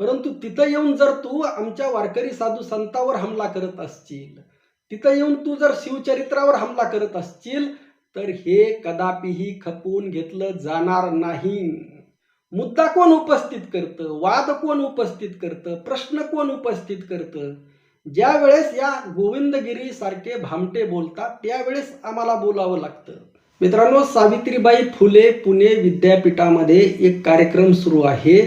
परंतु तिथं येऊन जर तू आमच्या वारकरी साधू संतांवर हमला करत असशील, तिथं येऊन तू जर शिवचरित्रावर हमला करत असशील, तर हे कदापिही खपवून घेतलं जाणार नाही. मुद्दा कोण उपस्थित करतं, वाद कोण उपस्थित करतं, प्रश्न कोण उपस्थित करतं? ज्या वेळेस या गोविंदगिरी सारखे भामटे बोलतात त्यावेळेस आम्हाला बोलावं लागतं. मित्रांनो, सावित्रीबाई फुले पुणे विद्यापीठामध्ये एक कार्यक्रम सुरू आहे.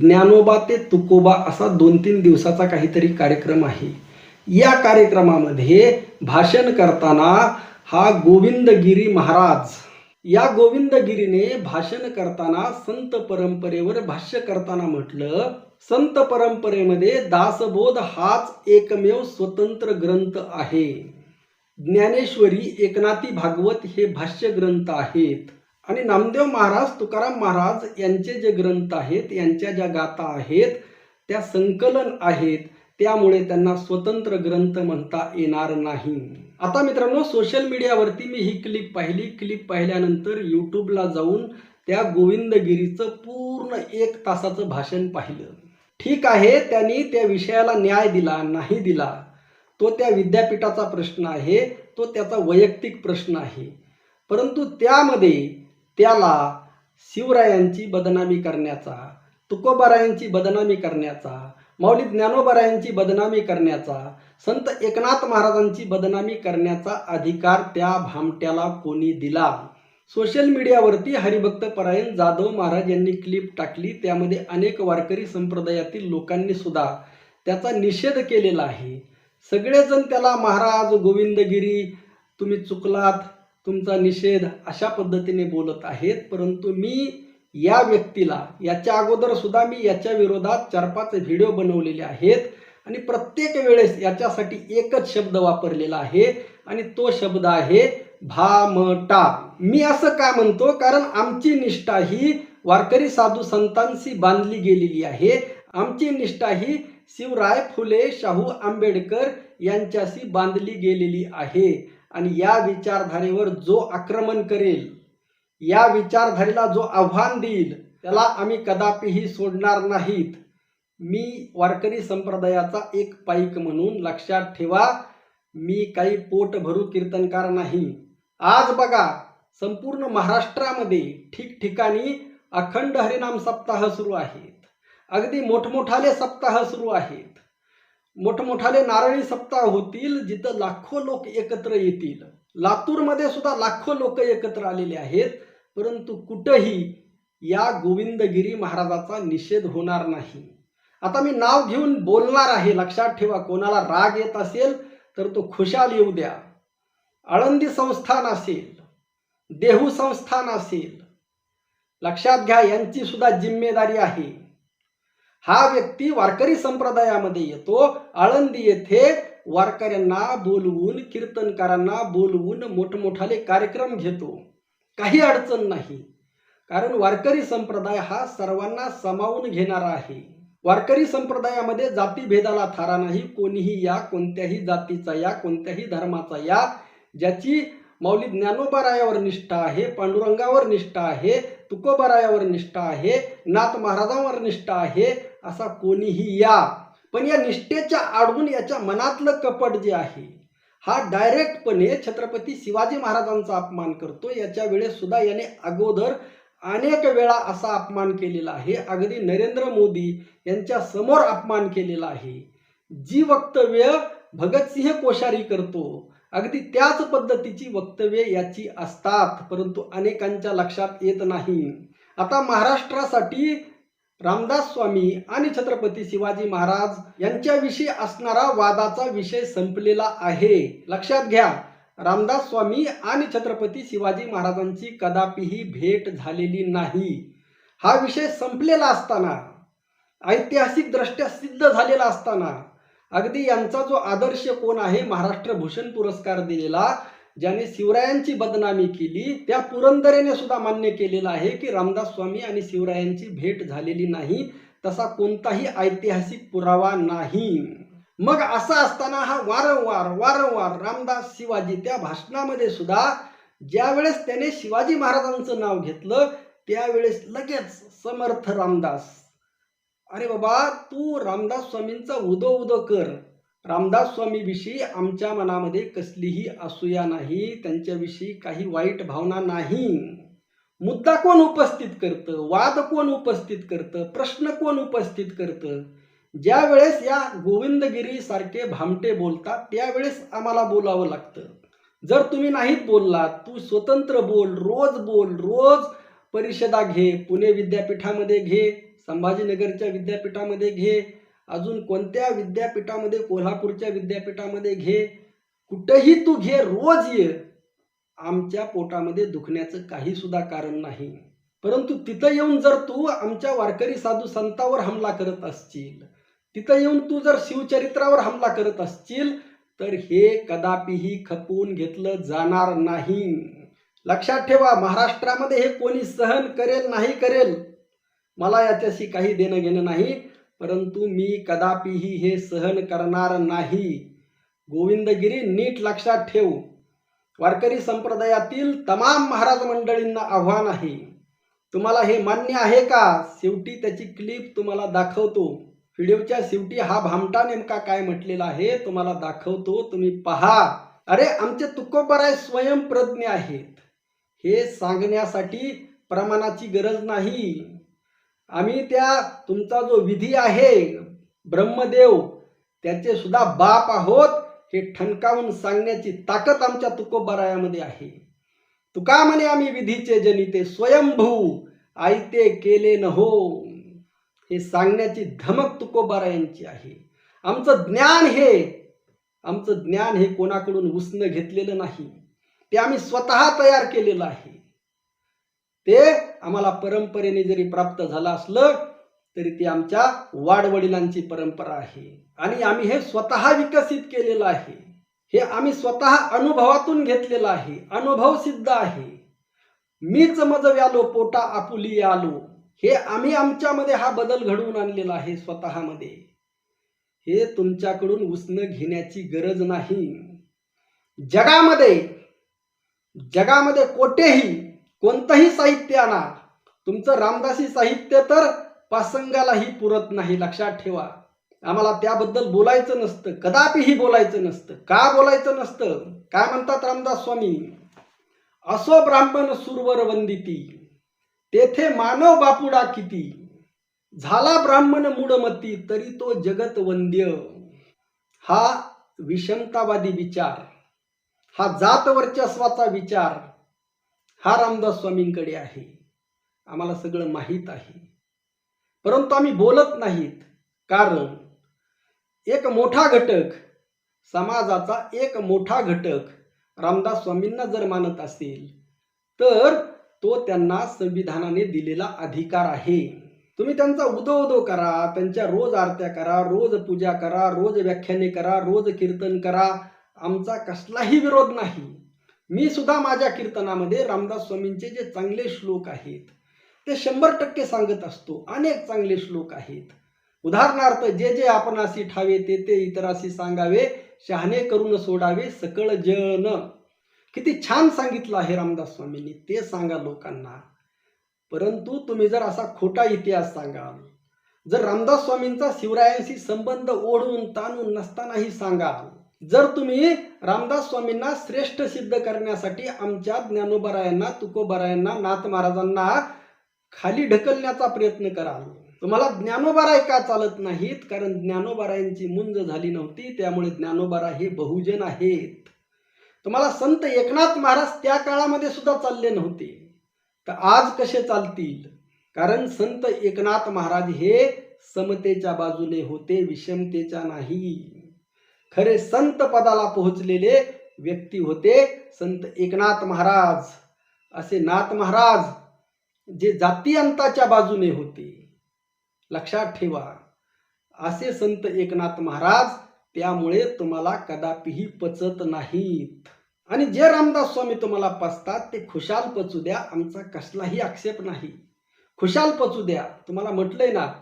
ज्ञानोबा ते तुकोबा असा 2-3 दिवसाचा काहीतरी कार्यक्रम आहे. या कार्यक्रमामध्ये भाषण करताना हा गोविंदगिरी महाराज, या गोविंदगिरीने भाषण करताना संत परंपरेवर भाष्य करताना म्हटलं, संत परंपरेमध्ये दासबोध हाच एकमेव स्वतंत्र ग्रंथ आहे. ज्ञानेश्वरी, एकनाथी भागवत हे भाष्य ग्रंथ आहेत आणि नामदेव महाराज, तुकाराम महाराज यांचे जे ग्रंथ आहेत, यांच्या ज्या गाथा आहेत त्या संकलन आहेत, त्यामुळे त्यांना स्वतंत्र ग्रंथ म्हणता येणार नाही. आता मित्रांनो, सोशल मीडियावरती मी ही क्लिप पाहिली. क्लिप पाहिल्यानंतर यूट्यूबला जाऊन त्या गोविंदगिरीचं पूर्ण 1 तासाचं भाषण पाहिलं. ठीक आहे, त्यांनी त्या विषयाला न्याय दिला नाही दिला तो त्या विद्यापीठाचा प्रश्न आहे, तो त्याचा वैयक्तिक प्रश्न आहे. परंतु त्यामध्ये त्याला शिवरायांची बदनामी करण्याचा, तुकोबारायांची बदनामी करण्याचा, माऊली ज्ञानोबारायांची बदनामी करण्याचा, संत एकनाथ महाराजांची बदनामी करण्याचा अधिकार त्या भामट्याला कोणी दिला? सोशल मीडियावरती हरिभक्त परायण जाधव महाराज यांनी क्लिप टाकली. त्यामध्ये अनेक वारकरी संप्रदायातील लोकांनी सुद्धा त्याचा निषेध केलेला आहे. सगळेजण त्याला महाराज गोविंदगिरी तुम्ही चुकलात, तुमचा निषेध अशा पद्धतीने बोलत आहेत. परंतु मी या व्यक्तीला, याच्या अगोदर सुद्धा मी याच्या विरोधात 4-5 व्हिडिओ बनवलेले आहेत आणि प्रत्येक वेळेस याच्यासाठी एकच शब्द वापरलेला आहे आणि तो शब्द आहे भामटा. मी असं का म्हणतो? कारण आमची निष्ठा ही वारकरी साधू संतांशी बांधली गेलेली आहे. आमची निष्ठा ही शिवराय, फुले, शाहू आंबेडकर यांच्याशी बांधली गेलेली आहे आणि या विचारधारेवर जो आक्रमण करेल, या विचारधारेला जो आव्हान देईल, त्याला आम्ही कदापिही सोडणार नाहीत. मी वारकरी संप्रदायाचा एक पाईक म्हणून लक्षात ठेवा, मी काही पोट भरू कीर्तनकार नाही. आज बघा, संपूर्ण महाराष्ट्रामध्ये ठिकठिकाणी अखंड हरिनाम सप्ताह सुरू आहेत. अगदी मोठमोठाले सप्ताह सुरू आहेत. मोठमोठाले नारळी सप्ताह होतील, जिथं लाखो लोक एकत्र येतील. लातूरमध्ये सुद्धा लाखो लोक एकत्र आलेले आहेत. परंतु कुठंही या गोविंदगिरी महाराजाचा निषेध होणार नाही. आता मी नाव घेऊन बोलणार आहे, लक्षात ठेवा. कोणाला राग येत असेल तर तो खुशाल येऊ द्या. आळंदी संस्थान असेल, देहू संस्थान असेल, लक्षात घ्या, यांची सुद्धा जिम्मेदारी आहे. हा व्यक्ती वारकरी संप्रदायामध्ये येतो, आळंदी येथे वारकऱ्यांना बोलवून, कीर्तनकारांना बोलवून मोठमोठाले कार्यक्रम घेतो. काही अडचण नाही, कारण वारकरी संप्रदाय हा सर्वांना सामावून घेणारा आहे. वारकरी संप्रदायामध्ये जातीभेदाला थारा नाही. कोणीही या, कोणत्याही जातीचा या, कोणत्याही धर्माचा या, ज्याची माऊली ज्ञानोबारायावर निष्ठा आहे, पांडुरंगावर निष्ठा आहे, तुकोबारायावर निष्ठा आहे, नाथ महाराजांवर निष्ठा आहे, असा कोणीही या. पण या निष्ठेच्या आडून याच्या मनातलं कपट जे आहे, हा डायरेक्टपणे छत्रपती शिवाजी महाराजांचा अपमान करतो. याच्या वेळेस सुद्धा याने अगोदर अनेक वेळा असा अपमान केलेला आहे. अगदी नरेंद्र मोदी यांच्या समोर अपमान केलेला आहे. जी वक्तव्य भगतसिंह कोश्यारी करतो, अगदी त्याच पद्धतीची वक्तव्ये याची असतात, परंतु अनेकांच्या लक्षात येत नाही. आता महाराष्ट्रासाठी रामदास स्वामी आणि छत्रपती शिवाजी महाराज यांच्याविषयी असणारा वादाचा विषय संपलेला आहे. लक्षात घ्या, रामदास स्वामी आणि छत्रपती शिवाजी महाराजांची कदापिही भेट झालेली नाही. हा विषय संपलेला असताना, ऐतिहासिक दृष्ट्या सिद्ध झालेला असताना, अगदी यांचा जो आदर्श कोण आहे, महाराष्ट्र भूषण पुरस्कार दिलेला, ज्याने शिवरायांची बदनामी केली, त्या पुरंदरेने सुद्धा मान्य केलेलं आहे की रामदास स्वामी आणि शिवरायांची भेट झालेली नाही. तसा कोणताही ऐतिहासिक पुरावा नाही. मग असं असताना हा वारंवार रामदास शिवाजी, त्या भाषणामध्ये सुद्धा ज्यावेळेस त्याने शिवाजी महाराजांचं नाव घेतलं, त्यावेळेस लगेच समर्थ रामदास, अरे बाबा, तू रामदास स्वामींचा उदो उदो कर. रामदास स्वामीविषयी आमच्या मनामध्ये कसलीही असूया नाही, त्यांच्याविषयी काही वाईट भावना नाही. मुद्दा कोण उपस्थित करतं, वाद कोण उपस्थित करतं, प्रश्न कोण उपस्थित करतं? ज्या वेळेस या गोविंदगिरी सारखे भामटे बोलतात त्यावेळेस आम्हाला बोलावं लागतं. जर तुम्ही नाहीत बोललात, तू स्वतंत्र बोल, रोज परिषदा घे, पुणे विद्यापीठामध्ये घे, संभाजीनगरच्या विद्यापीठामध्ये घे, अजून कोणत्या विद्यापीठामध्ये, कोल्हापूरच्या विद्यापीठामध्ये घे, कुठेही तू घे, रोज ये. आमच्या पोटामध्ये दुखण्याचं काही सुद्धा कारण नाही. परंतु तिथं येऊन जर तू आमच्या वारकरी साधू संतांवर हमला करत असशील, तिथं येऊन तू जर शिवचरित्रावर हमला करत असशील, तर हे कदापिही खपवून घेतलं जाणार नाही. लक्षात ठेवा, महाराष्ट्रामध्ये हे कोणी सहन करेल नाही करेल, मला याच्याशी काही देणं घेणं नाही, परंतु मी कदापिही हे सहन करणार नाही. गोविंदगिरी नीट लक्षात ठेव. वारकरी संप्रदायातील तमाम महाराज मंडळींना आव्हान आहे. तुम्हाला हे मान्य आहे का? शेवटी त्याची क्लिप तुम्हाला दाखवतो. व्हिडिओच्या शेवटी हा भामटा नेमका काय म्हटलेला आहे तुम्हाला दाखवतो, तुम्ही पहा. अरे, आमचे तुकोबराय स्वयंप्रज्ञ आहेत, हे सांगण्यासाठी प्रमाणाची गरज नाही. आम्ही त्या तुमचा जो विधी आहे ब्रह्मदेव, त्याचे सुद्धा बाप आहोत, हे ठणकावून सांगण्याची ताकद आमच्या तुकोबरायामध्ये आहे. तुका म्हणे आम्ही विधीचे जनिते, स्वयंभू आयते केले न हो, हे सांगण्याची धमक तुकोबरायांची आहे. आमचं ज्ञान हे कोणाकडून उसनं घेतलेलं नाही, ते आम्ही स्वतः तयार केलेलं आहे. ते आम्हाला परंपरेने जरी प्राप्त झालं असलं तरी ती आमच्या वाडवडिलांची परंपरा आहे आणि आम्ही हे स्वतः विकसित केलेलं आहे. हे आम्ही स्वतः अनुभवातून घेतलेलं आहे, अनुभव सिद्ध आहे. मीच मज व्यालो पोटा आपुली आलो, हे आम्ही आमच्यामध्ये हा बदल घडवून आणलेला आहे स्वतःमध्ये. हे तुमच्याकडून उसनं घेण्याची गरज नाही. जगामध्ये कोणतंही साहित्य आणा, तुमचं रामदासी साहित्य तर पासंगालाही पुरत नाही. लक्षात ठेवा, आम्हाला त्याबद्दल बोलायचं नसतं, कदापिही बोलायचं नसतं. का बोलायचं नसतं? काय म्हणतात रामदास स्वामी? असो ब्राह्मण सुरवर वंदिती, तेथे मानव बापुडा किती, झाला ब्राह्मण मूढमती तरी तो जगत वंद्य. हा विषमतावादी विचार, हा जात वर्चस्वाचा विचार, हा रामदास स्वामींकडे आहे. आम्हाला सगळं माहीत आहे, परंतु आम्ही बोलत नाहीत. कारण एक मोठा घटक, समाजाचा एक मोठा घटक रामदास स्वामींना जर मानत असेल तर तो त्यांना संविधानाने दिलेला अधिकार आहे. तुम्ही त्यांचा उदो करा, त्यांच्या रोज आरत्या करा, रोज पूजा करा, रोज व्याख्याने करा, रोज कीर्तन करा, आमचा कसलाही विरोध नाही. मी सुद्धा माझ्या कीर्तनामध्ये रामदास स्वामींचे जे चांगले श्लोक आहेत ते 100% सांगत असतो. अनेक चांगले श्लोक आहेत. उदाहरणार्थ, जे जे आपणासी ठावे ते ते इतरासी सांगावे, शहाणे करून सोडावे सकळ जन. किती छान सांगितलं आहे रामदास स्वामींनी, ते सांगा लोकांना. परंतु तुम्ही जर असा खोटा इतिहास सांगाल, जर रामदास स्वामींचा शिवरायांशी संबंध ओढून ताणून नसतानाही सांगाल, जर तुम्ही रामदास स्वामींना श्रेष्ठ सिद्ध करण्यासाठी आमच्या ज्ञानोबरायांना, तुकोबरायांना, नाथ महाराजांना खाली ढकलण्याचा प्रयत्न कराल, तुम्हाला ज्ञानोबराय का चालत नाहीत? कारण ज्ञानोबरायांची मुंज झाली नव्हती, त्यामुळे ज्ञानोबरा हे बहुजन आहेत. तुम्हाला संत एकनाथ महाराज त्या काळामध्ये सुद्धा चालले नव्हते, तर आज कसे चालतील? कारण संत एकनाथ महाराज हे समतेच्या बाजूने होते, विषमतेच्या नाही. खरे संत पदाला पोहोचलेले व्यक्ती होते संत एकनाथ महाराज. असे नाथ महाराज जे जातीअंताच्या बाजूने होते, लक्षात ठेवा, असे संत एकनाथ महाराज. त्यामुळे तुम्हाला कदापिही पचत नाहीत. आणि जे रामदास स्वामी तुम्हाला पचतात ते खुशाल पचू द्या, आमचा कसलाही आक्षेप नाही. खुशाल पचू द्या. तुम्हाला म्हटलंय ना,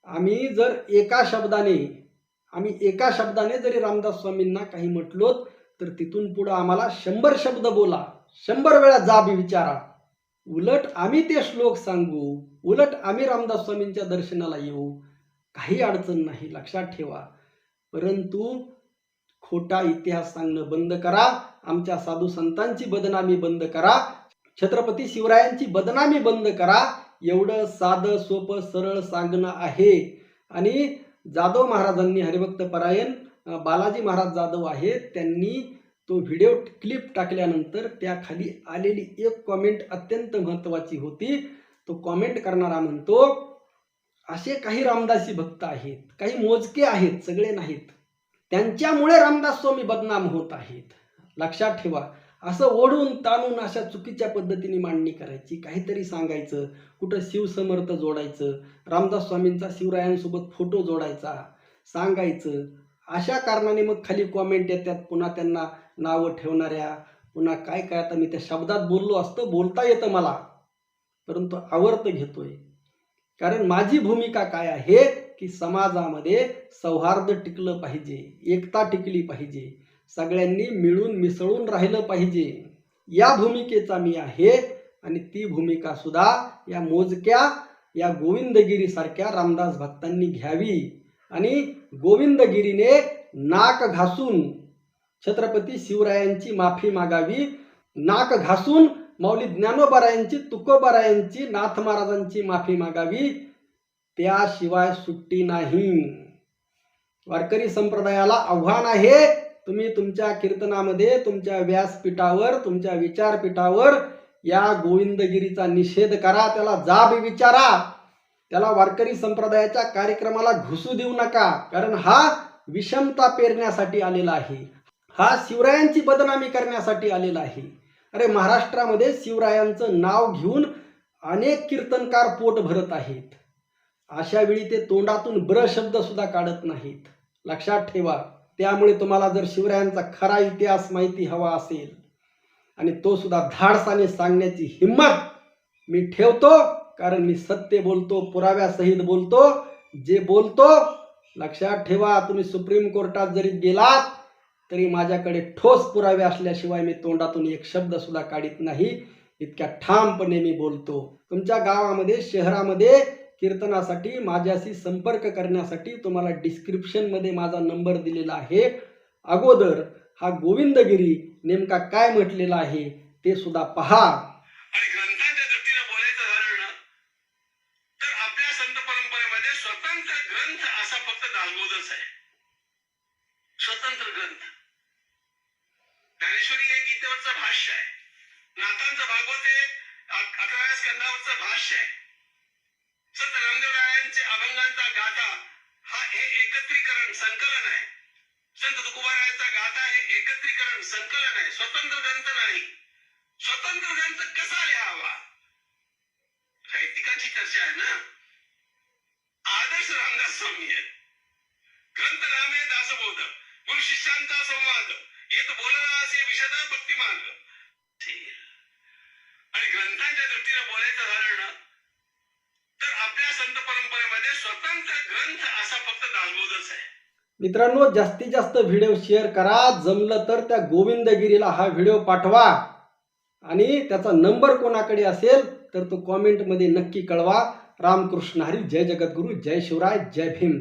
आम्ही एका शब्दाने जरी रामदास स्वामींना काही म्हटलो तर तिथून पुढे आम्हाला 100 शब्द बोला, 100 वेळा जाब विचारा, उलट आम्ही ते श्लोक सांगू, उलट आम्ही रामदास स्वामींच्या दर्शनाला येऊ, काही अडचण नाही, लक्षात ठेवा. परंतु खोटा इतिहास सांगणं बंद करा, आमच्या साधू संतांची बदनामी बंद करा, छत्रपती शिवरायांची बदनामी बंद करा. एवढं साधं सोपं सरळ सांगणं आहे. आणि जाधव महाराजांनी, हरिभक्त परायण बालाजी महाराज जाधव आहेत, त्यांनी तो व्हिडिओ क्लिप टाकल्यानंतर त्या खाली आलेली एक कॉमेंट अत्यंत महत्त्वाची होती. तो कॉमेंट करणारा म्हणतो, असे काही रामदासी भक्त आहेत, काही मोजके आहेत, सगळे नाहीत, त्यांच्यामुळे रामदास स्वामी बदनाम होत आहेत. लक्षात ठेवा. असं ओढून ताणून अशा चुकीच्या पद्धतीने मांडणी करायची, काहीतरी सांगायचं, कुठं शिवसमर्थ जोडायचं, रामदास स्वामींचा शिवरायांसोबत फोटो जोडायचा, सांगायचं. अशा कारणाने मग खाली कॉमेंट येतात, पुन्हा त्यांना नावं ठेवणाऱ्या, पुन्हा काय काय. आता मी त्या शब्दात बोललो असतं, बोलता येतं मला, परंतु आवर्त घेतोय. कारण माझी भूमिका काय आहे की समाजामध्ये सौहार्द टिकलं पाहिजे, एकता टिकली पाहिजे, सगळ्यांनी मिळून मिसळून राहिलं पाहिजे, या भूमिकेचा मी आहे. आणि ती भूमिका सुद्धा या मोजक्या, या गोविंदगिरीसारख्या रामदास भक्तांनी घ्यावी. आणि गोविंदगिरीने नाक घासून छत्रपती शिवरायांची माफी मागावी, नाक घासून माऊली ज्ञानोबारायांची, तुकोबारायांची, नाथ महाराजांची माफी मागावी, त्याशिवाय सुट्टी नाही. वारकरी संप्रदायाला आव्हान आहे, तुम्ही तुमच्या कीर्तनामध्ये, तुमच्या व्यासपीठावर, तुमच्या विचारपीठावर या गोविंदगिरीचा निषेध करा, त्याला जाब विचारा, त्याला वारकरी संप्रदायाच्या कार्यक्रमाला घुसू देऊ नका. कारण हा विषमता पेरण्यासाठी आलेला आहे, हा शिवरायांची बदनामी करण्यासाठी आलेला आहे. अरे महाराष्ट्रामध्ये शिवरायांचं नाव घेऊन अनेक कीर्तनकार पोट भरत आहेत, अशा वेळी ते तोंडातून ब्र शब्द सुद्धा काढत नाहीत. लक्षात ठेवा. त्यामुळे तुम्हाला जर शिवरायांचा खरा इतिहास माहिती हवा असेल, आणि तो सुद्धा धाडसाने सांगण्याची हिंमत मी ठेवतो, कारण मी सत्य बोलतो, पुराव्यासहित बोलतो. जे बोलतो, लक्षात ठेवा, तुम्ही सुप्रीम कोर्टात जरी गेलात तरी माझ्याकडे ठोस पुरावे असल्याशिवाय मी तोंडातून एक शब्द सुद्धा काढत नाही. इतक्या ठामपणे मी बोलतो. तुमच्या गावामध्ये, शहरामध्ये कीर्तनासाठी माझ्याशी संपर्क करण्यासाठी तुम्हाला डिस्क्रिप्शनमध्ये माझा नंबर दिलेला आहे. अगोदर हा गोविंदगिरी नेमका काय म्हटलेला आहे ते सुद्धा पहा. आणि ग्रंथांच्या दृष्टीने बोलायचं झालं ना, तर आपल्या संत परंपरेमध्ये स्वतंत्र ग्रंथ असा फक्त दासबोधच आहे. स्वतंत्र ग्रंथ. ज्ञानेश्वरी हे गीतेवरचं भाष्य आहे, नाथांचं भागवत हे 11व्या स्कंदावरचं भाष्य आहे, संत रामदेवरायांचे अभंगांचा गाथा हा हे एकत्रीकरण संकलन आहे, संत तुकोबारायांचा गाथा हे एकत्रीकरण संकलन आहे, स्वतंत्र ग्रंथ नाही. स्वतंत्र ग्रंथ कसा लिहावा, साहित्यिकाची चर्चा आहे ना. आदर्श रामदास स्वामी आहेत. ग्रंथ नाम आहे दासबोध, गुरु शिष्यांचा संवाद, येत बोलला असे विशद भक्ती मार्ग. आणि ग्रंथांच्या दृष्टीने बोलायचं झालं ना, तर आपल्या संत परंपरेमध्ये स्वतंत्र ग्रंथ असा फक्त दासबोधच आहे. मित्रांनो, जास्तीत जास्त व्हिडिओ शेअर करा, जमलं तर त्या गोविंदगिरीला हा व्हिडिओ पाठवा, आणि त्याचा नंबर कोणाकडे असेल तर तो कॉमेंटमध्ये नक्की कळवा. रामकृष्ण हरी. जय जगद्गुरु. जय शिवराय. जय भीम.